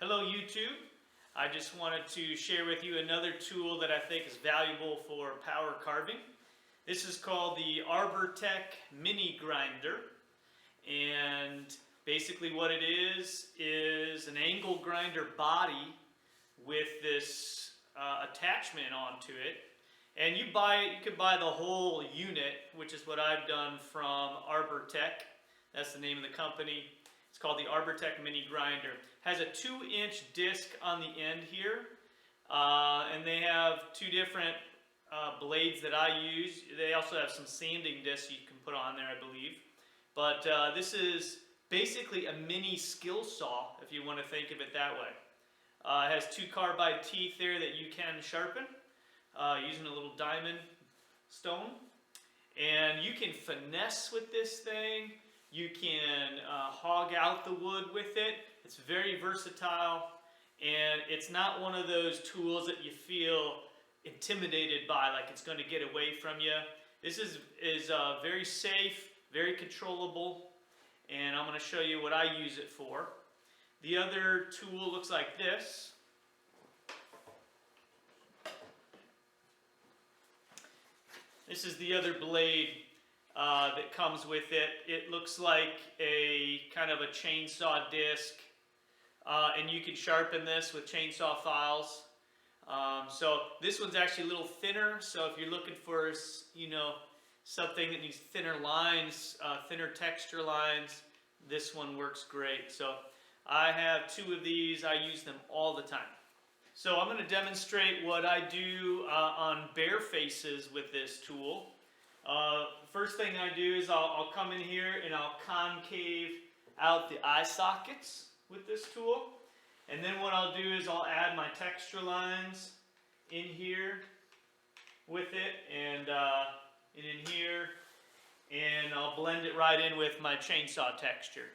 Hello YouTube. I just wanted to share with you another tool that I think is valuable for power carving. This is called the Arbortech mini grinder, and basically what it is an angle grinder body with this attachment onto it. And you could buy the whole unit, which is what I've done from Arbortech. That's the name of the company. It's called the Arbortech mini grinder. Has a 2-inch disc on the end here, and they have two different blades that I use. They also have some sanding discs you can put on there, I believe. But this is basically a mini skill saw, if you want to think of it that way. It has two carbide teeth there that you can sharpen using a little diamond stone. And you can finesse with this thing. You can hog out the wood with it. It's very versatile, and it's not one of those tools that you feel intimidated by, like it's going to get away from you. This is very safe, very controllable, and I'm going to show you what I use it for. The other tool looks like this. This is the other blade that comes with it. It looks like a kind of a chainsaw disc, and you can sharpen this with chainsaw files. So this one's actually a little thinner, so if you're looking for, something that needs thinner lines, thinner texture lines, this one works great. So I have two of these. I use them all the time. So I'm going to demonstrate what I do on bare faces with this tool. First thing I do is I'll come in here and I'll concave out the eye sockets with this tool. And then what I'll do is I'll add my texture lines in here with it and in here. And I'll blend it right in with my chainsaw texture.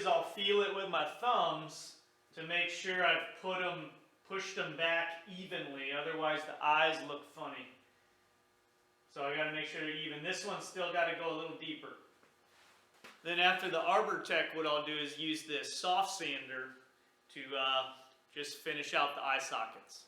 I'll feel it with my thumbs to make sure I've pushed them back evenly, otherwise the eyes look funny. So I got to make sure they're even. This one's still got to go a little deeper. Then after the Arbortech, what I'll do is use this soft sander to just finish out the eye sockets.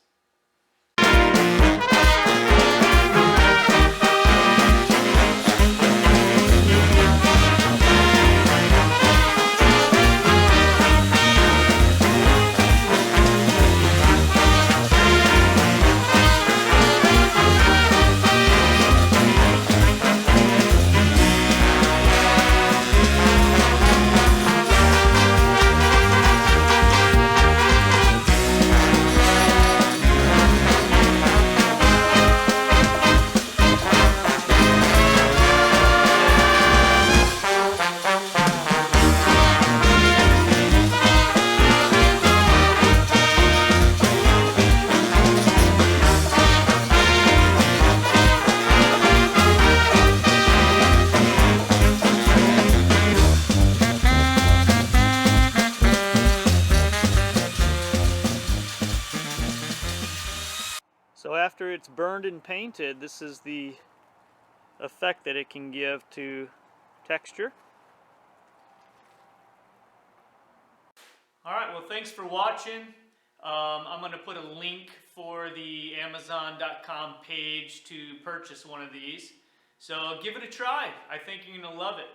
So after it's burned and painted, this is the effect that it can give to texture. Alright, well thanks for watching. I'm going to put a link for the Amazon.com page to purchase one of these. So give it a try. I think you're going to love it.